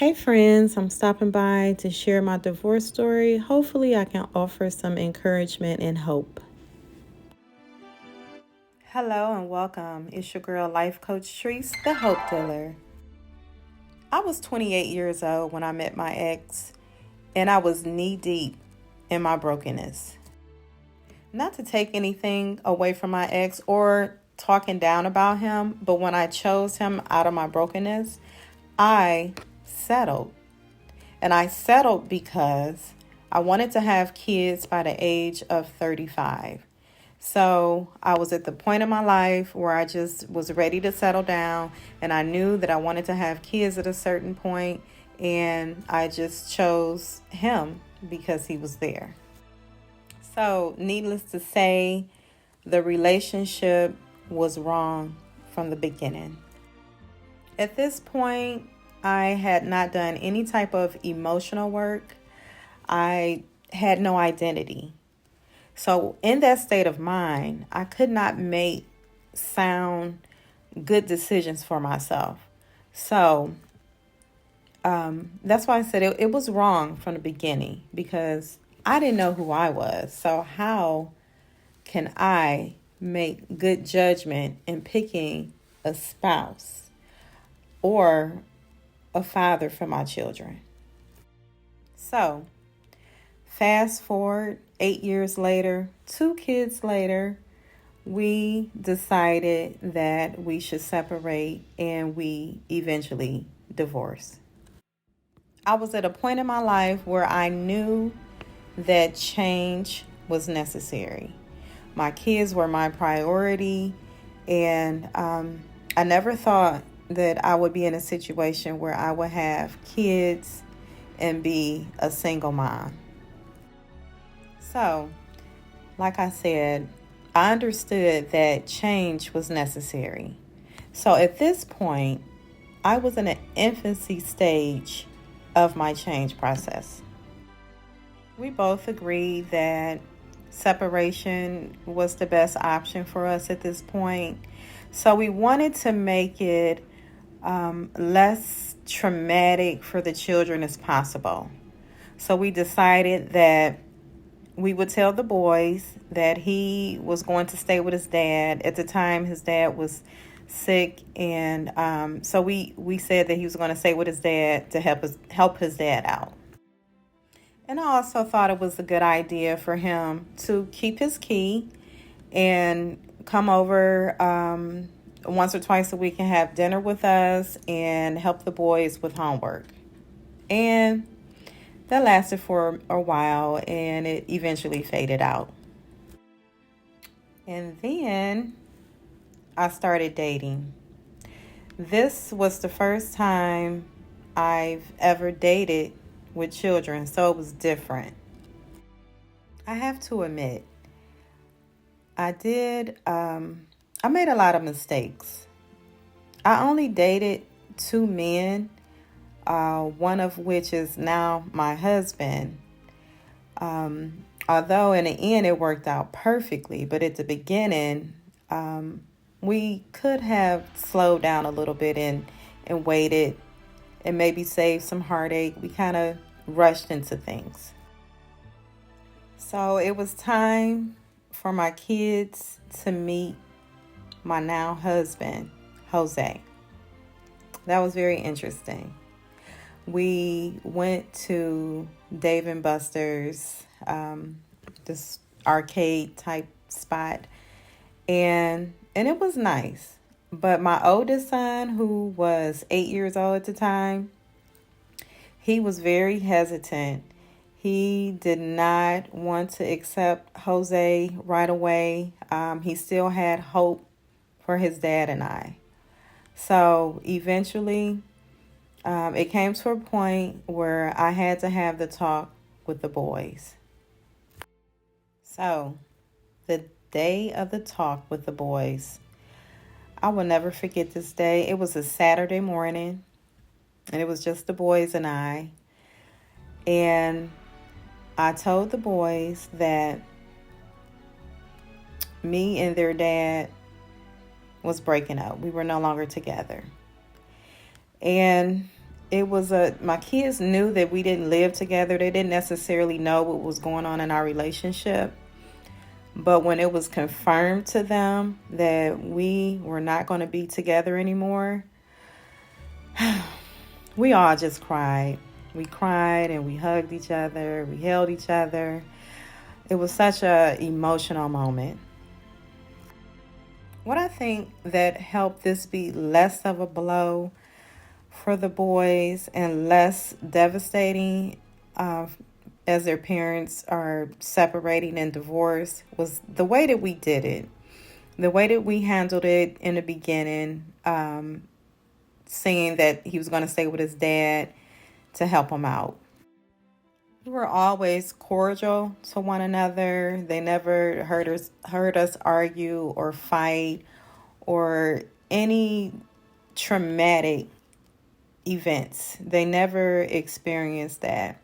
Hey friends, I'm stopping by to share my divorce story. Hopefully, I can offer some encouragement and hope. Hello and welcome. It's your girl, Life Coach Treese, the Hope Dealer. I was 28 years old when I met my ex, and I was knee deep in my brokenness. Not to take anything away from my ex or talking down about him, but when I chose him out of my brokenness, I settled. And I settled because I wanted to have kids by the age of 35. So I was at the point in my life where I just was ready to settle down, and I knew that I wanted to have kids at a certain point, and I just chose him because he was there. So, needless to say, the relationship was wrong from the beginning. At this point, I had not done any type of emotional work. I had no identity. So, in that state of mind, I could not make sound, good decisions for myself. So, that's why I said it was wrong from the beginning because I didn't know who I was. So, how can I make good judgment in picking a spouse or a father for my children? So, fast forward 8 years later, two kids later, we decided that we should separate and we eventually divorced. I was at a point in my life where I knew that change was necessary. My kids were my priority, and I never thought that I would be in a situation where I would have kids and be a single mom. So, like I said, I understood that change was necessary. So at this point, I was in an infancy stage of my change process. We both agreed that separation was the best option for us at this point. So we wanted to make it less traumatic for the children as possible. So we decided that we would tell the boys that he was going to stay with his dad. At the time, his dad was sick, and so we said that he was going to stay with his dad to help his dad out. And I also thought it was a good idea for him to keep his key and come over once or twice a week and have dinner with us and help the boys with homework. And that lasted for a while and it eventually faded out. And then I started dating. This was the first time I've ever dated with children, so it was different. I have to admit, I made a lot of mistakes. I only dated two men, one of which is now my husband. Although in the end it worked out perfectly, but at the beginning, we could have slowed down a little bit and waited and maybe saved some heartache. We kind of rushed into things. So it was time for my kids to meet my now husband, Jose. That was very interesting. We went to Dave and Buster's, this arcade type spot, and it was nice. But my oldest son, who was 8 years old at the time, he was very hesitant. He did not want to accept Jose right away. He still had hope for his dad and I. So eventually, it came to a point where I had to have the talk with the boys. So the day of the talk with the boys, I will never forget this day. It was a Saturday morning, and it was just the boys and I. And I told the boys that me and their dad was breaking up. We were no longer together. And my kids knew that we didn't live together. They didn't necessarily know what was going on in our relationship. But when it was confirmed to them that we were not going to be together anymore, we all just cried. We cried and we hugged each other. We held each other. It was such a emotional moment. What I think that helped this be less of a blow for the boys and less devastating as their parents are separating and divorced was the way that we did it. The way that we handled it in the beginning, saying that he was going to stay with his dad to help him out. We were always cordial to one another. They never heard us argue or fight or any traumatic events. They never experienced that.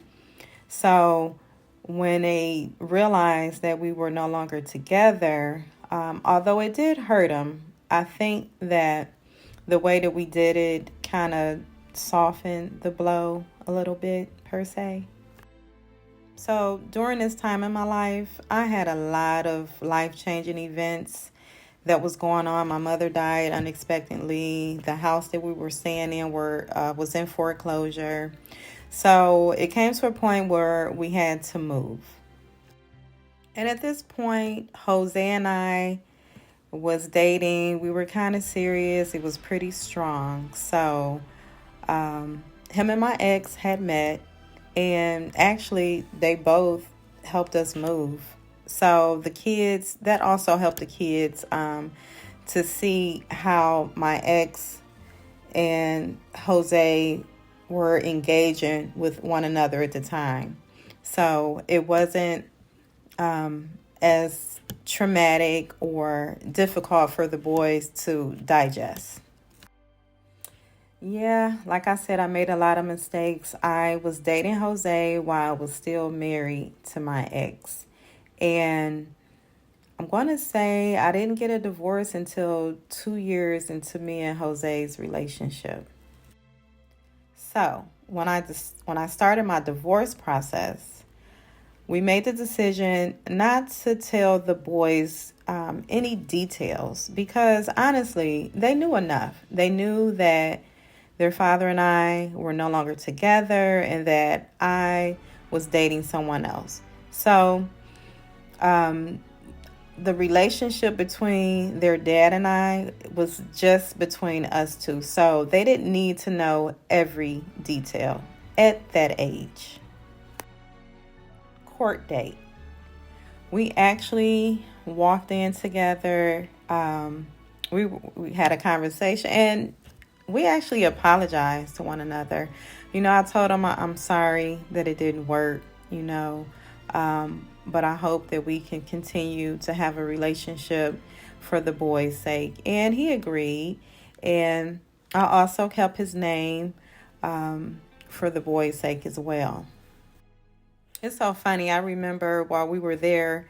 So when they realized that we were no longer together, although it did hurt them, I think that the way that we did it kind of softened the blow a little bit, per se. So during this time in my life, I had a lot of life-changing events that was going on. My mother died unexpectedly. The house that we were staying in was in foreclosure. So it came to a point where we had to move. And at this point, Jose and I was dating. We were kind of serious. It was pretty strong. So him and my ex had met, and actually they both helped us move. So the kids, that also helped the kids to see how my ex and Jose were engaging with one another at the time. So it wasn't as traumatic or difficult for the boys to digest. Yeah, like I said, I made a lot of mistakes. I was dating Jose while I was still married to my ex. And I'm going to say I didn't get a divorce until 2 years into me and Jose's relationship. So when I started my divorce process, we made the decision not to tell the boys any details because honestly, they knew enough. They knew that their father and I were no longer together and that I was dating someone else. So the relationship between their dad and I was just between us two. So they didn't need to know every detail at that age. Court date. We actually walked in together. We had a conversation and we actually apologized to one another. I told him I'm sorry that it didn't work, but I hope that we can continue to have a relationship for the boys' sake. And he agreed. And I also kept his name for the boys' sake as well. It's so funny. I remember while we were there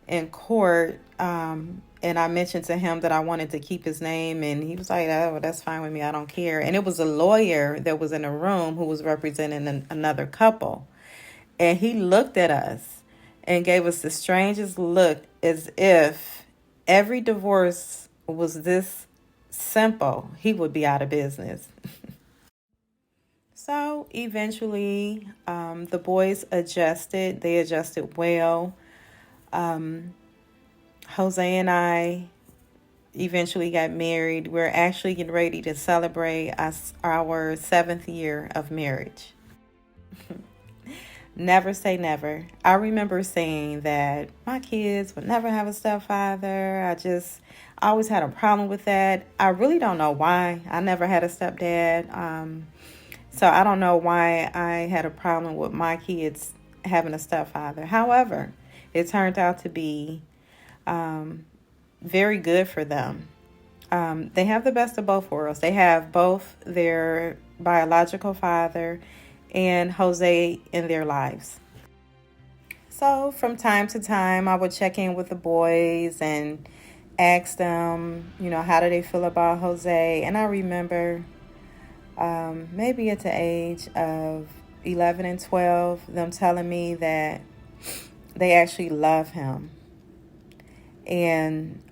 in court, and I mentioned to him that I wanted to keep his name, and he was like, "Oh, that's fine with me. I don't care." And it was a lawyer that was in a room who was representing another couple, and he looked at us and gave us the strangest look, as if every divorce was this simple. He would be out of business. So eventually, the boys adjusted. They adjusted well. Jose and I eventually got married. We're actually getting ready to celebrate our 7th year of marriage. Never say never. I remember saying that my kids would never have a stepfather. I always had a problem with that. I really don't know why. I never had a stepdad. So I don't know why I had a problem with my kids having a stepfather. However, it turned out to be very good for them. They have the best of both worlds. They have both their biological father and Jose in their lives. So from time to time, I would check in with the boys and ask them, how do they feel about Jose? And I remember maybe at the age of 11 and 12, them telling me that they actually love him. And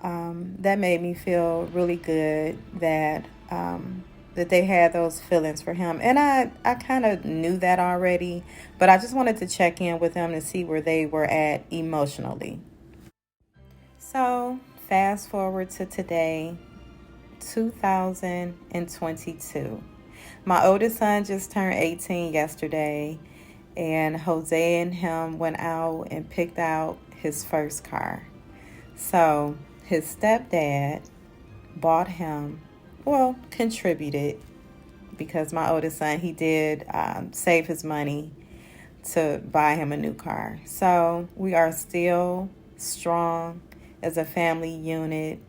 that made me feel really good that they had those feelings for him. And I kind of knew that already, but I just wanted to check in with them to see where they were at emotionally. So, fast forward to today, 2022. My oldest son just turned 18 yesterday, and Jose and him went out and picked out his first car. So, his stepdad bought him, well, contributed, because my oldest son, he did save his money to buy him a new car. So we are still strong as a family unit,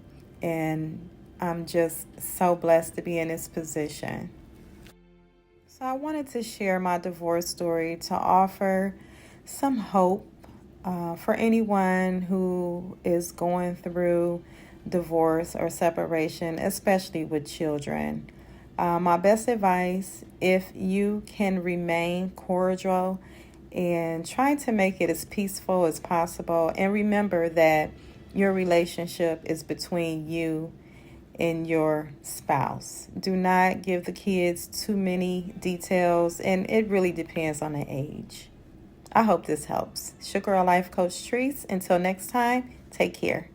and I'm just so blessed to be in this position. So I wanted to share my divorce story to offer some hope for anyone who is going through divorce or separation, especially with children. My best advice, if you can remain cordial and try to make it as peaceful as possible, and remember that your relationship is between you and your spouse. Do not give the kids too many details, and it really depends on the age. I hope this helps. Sugar Girl Life Coach Treese. Until next time, take care.